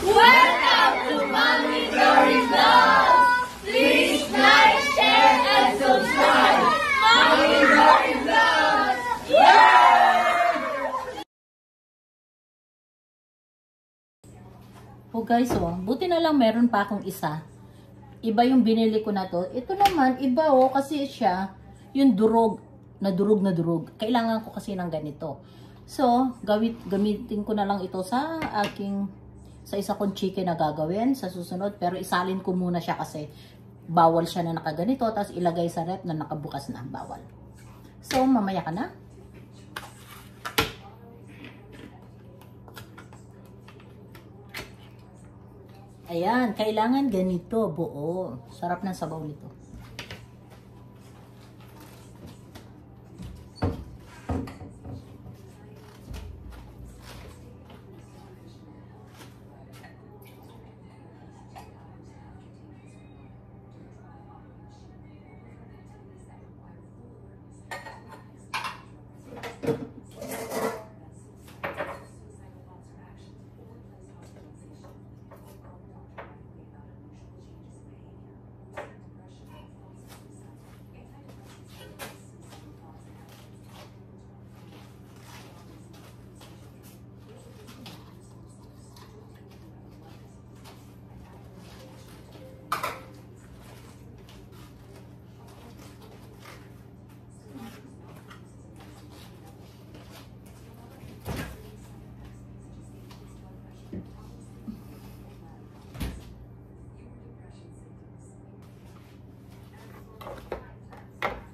Welcome to Mommy Glory Vlog! Please like, share, and subscribe! Mommy Glory Vlog! Oh guys, oh, buti na lang meron pa akong isa. Iba yung binili ko na to. Ito naman, iba oh, kasi siya, yung durog na durog. Kailangan ko kasi ng ganito. So, gamitin ko na lang ito sa isa kong chicken na gagawin sa susunod. Pero isalin ko muna siya kasi bawal siya na nakaganito. Tapos ilagay sa rep na nakabukas na. Bawal. So, mamaya ka na. Ayan, kailangan ganito, buo. Sarap ng sabaw nito.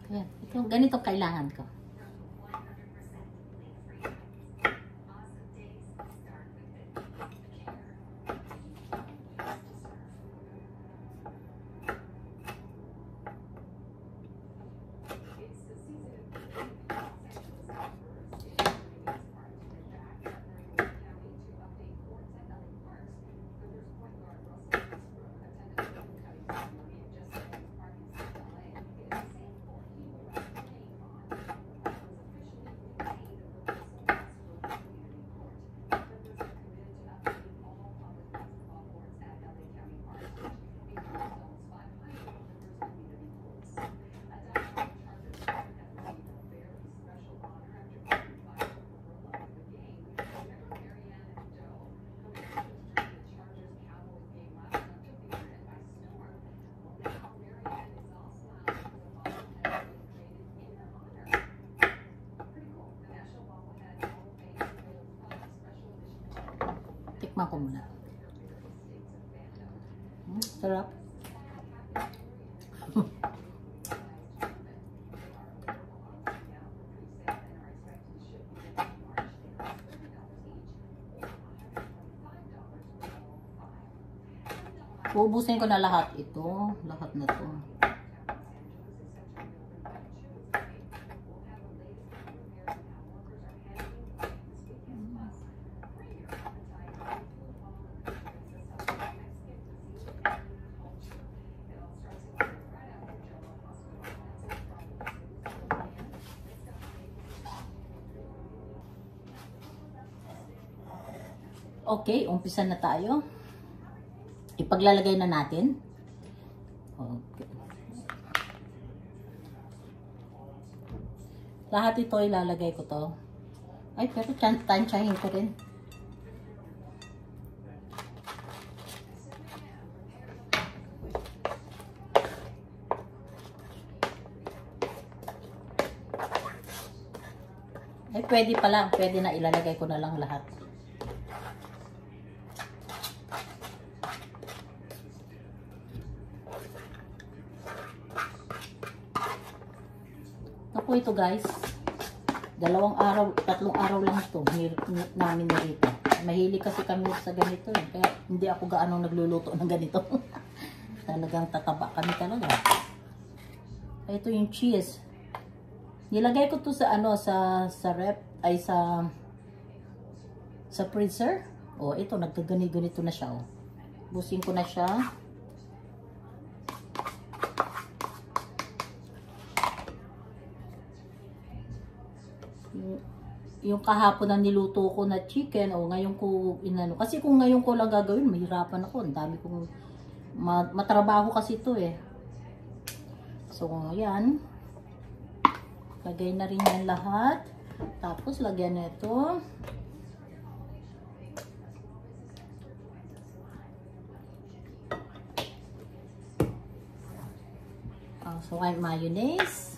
Ayan, ito, ganito kailangan ko. Tikman ko muna. Sarap. Uubusin ko na lahat ito. Lahat na to. Okay, umpisa na tayo. Ipaglalagay na natin. Okay. Lahat ito ilalagay ko to. Ay, pero tansyahin ko rin. Ay, pwede pala. Pwede na ilalagay ko na lang lahat. Ako ito guys, 2 araw, 3 araw lang ito namin narito. Mahilig kasi kami sa ganito eh. Kaya hindi ako gaano nagluluto ng ganito. Talagang tataba kami talaga. Ito yung cheese. Nilagay ko to sa sa rep ay sa freezer. Oh, ito nagkagani-ganito na siya oh. Busin ko na siya. yung kahapon na niluto ko na chicken, o ngayon ko inano. Kasi kung ngayon ko lang gagawin, mahirapan ako. Ang dami kong matrabaho kasi ito eh. So, yan. Lagay na rin yan lahat. Tapos, lagyan na ito. So, white mayonnaise.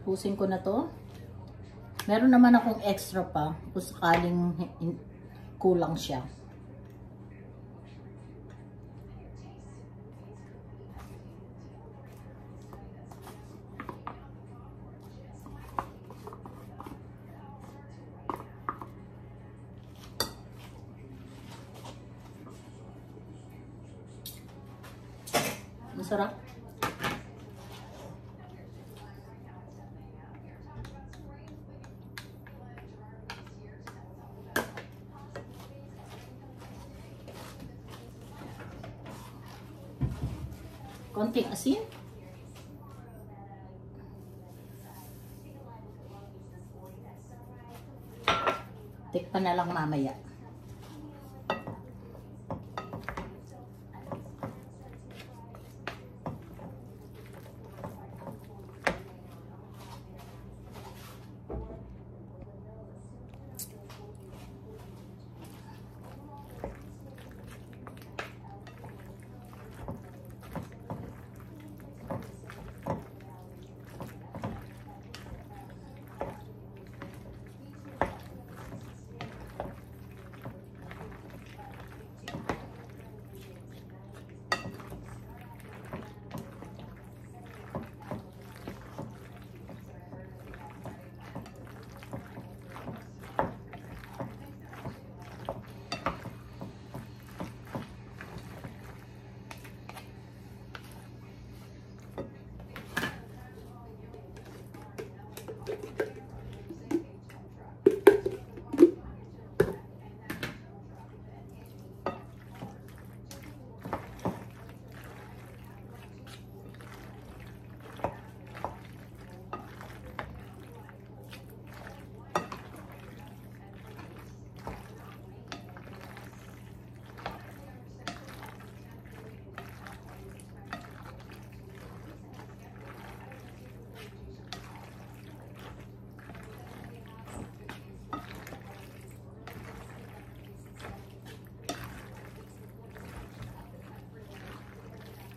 Pusin ko na to. Meron naman akong extra pa kung sakaling kulang siya. Masarap. Konting asin. Tikpan na lang mamaya.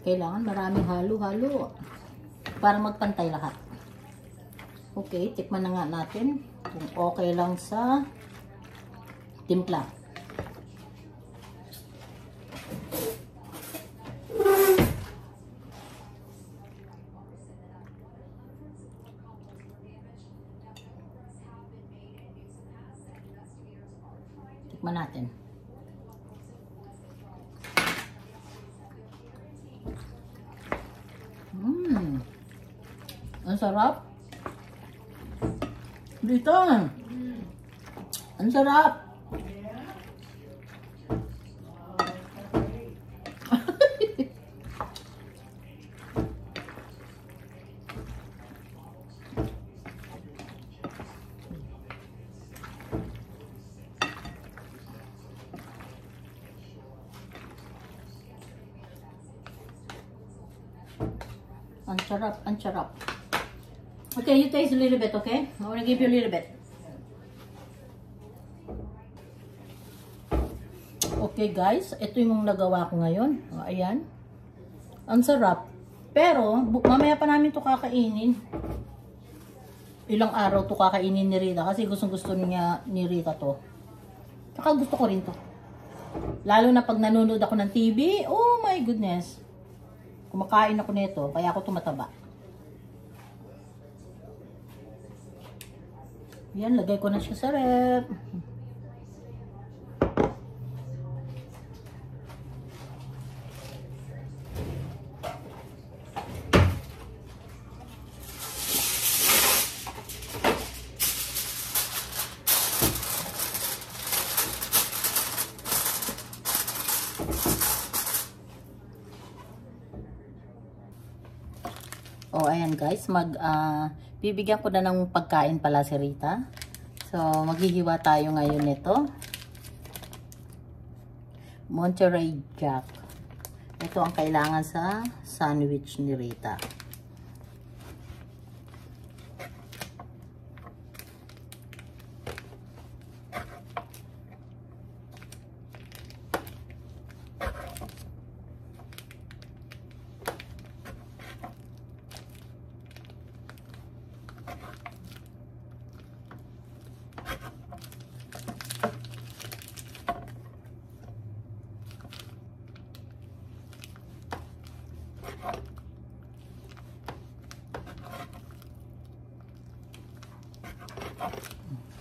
Kailangan maraming halo-halo para magpantay lahat. Okay, tikman na nga natin kung okay lang sa timpla. Tikman natin. Ang sarap. Dito. Ang sarap. Ang sarap, ang sarap. Okay, you taste a little bit, okay? I want to give you a little bit. Okay guys, ito yung nagawa ko ngayon. O, ayan. Ang sarap. Pero, mamaya pa namin to kakainin. Ilang araw to kakainin ni Rita kasi gustong-gusto niya ni Rita to. Tsaka gusto ko rin to. Lalo na pag nanonood ako ng TV, oh my goodness. Kumakain ako nito, kaya ako tumataba. Yan, lagay ko na siya sa rep. ayan guys, bibigyan ko na ng pagkain pala si Rita. So, maghihiwa tayo ngayon nito. Monterey Jack. Ito ang kailangan sa sandwich ni Rita.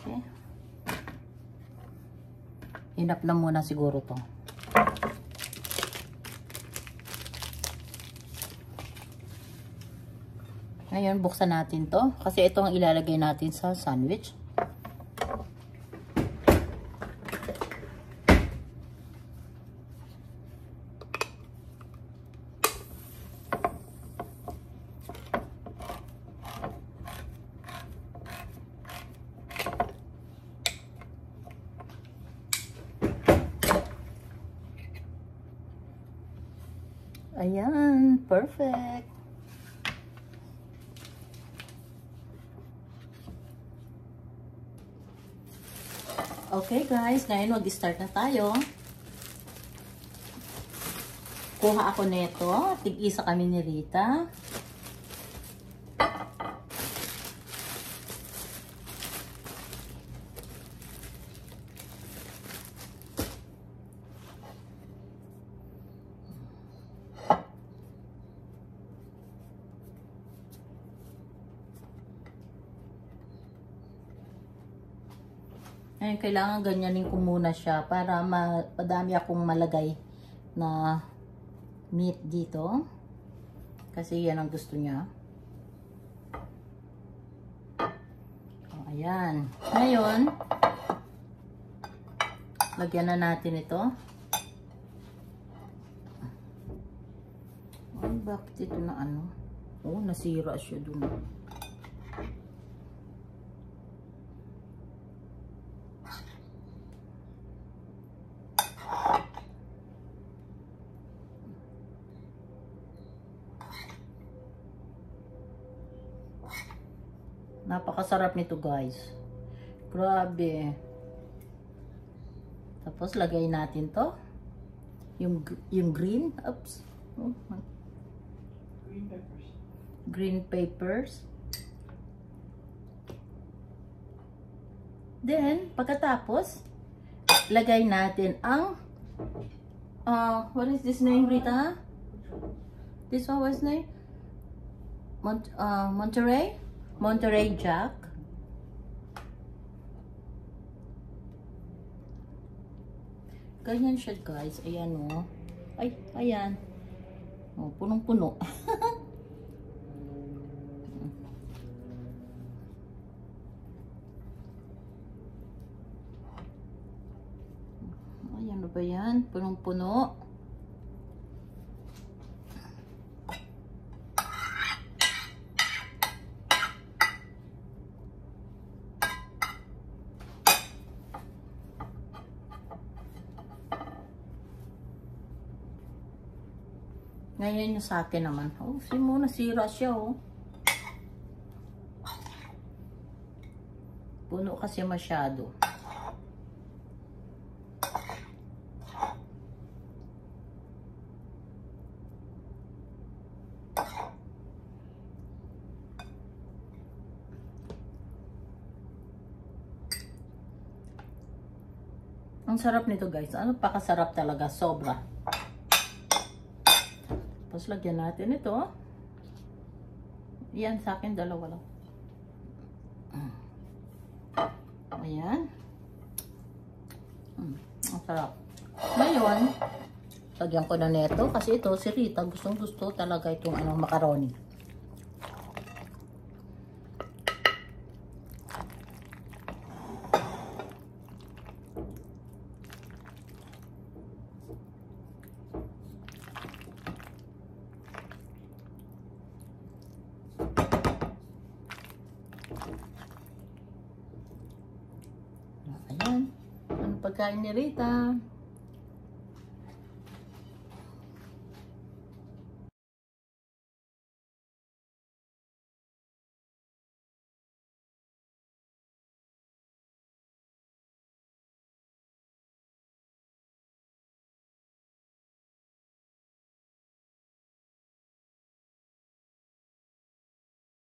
Okay. Enough na muna siguro to. Ngayon, buksan natin to. Kasi ito ang ilalagay natin sa sandwich. Ayan, perfect. Okay guys, ngayon mag-start na tayo. Kuha ako nito, tig-isa kami ni Rita. Ngayon, kailangan ganyanin ko muna siya para madami akong malagay na meat dito. Kasi yan ang gusto niya. O, ayan. Ngayon, lagyan na natin ito. Ay, bakit ito na ano? Oh, nasira siya dun. Napakasarap nito guys. Grabe. Tapos lagay natin to. Yung green. Oops. Oh. Green peppers. Green peppers. Then, pagkatapos, lagay natin ang what is this name, Rita? This one was name? Monterey Jack. Ganyan siya guys. Ayan o. Ay, ayan. Oh, punong-puno. Ayan na ba yan? Punong-puno. Ngayon yung sa akin naman. Oh, nasira siya oh. Puno kasi masyado. Ang sarap nito guys. Ano, pakasarap talaga. Sobra. Tapos lagyan natin ito. Yan, sa akin dalawa lang. Ayan. Ang sarap. Ngayon, lagyan ko na nito kasi ito si Rita gustong gusto talaga itong macaroni. pagkain ni Rita.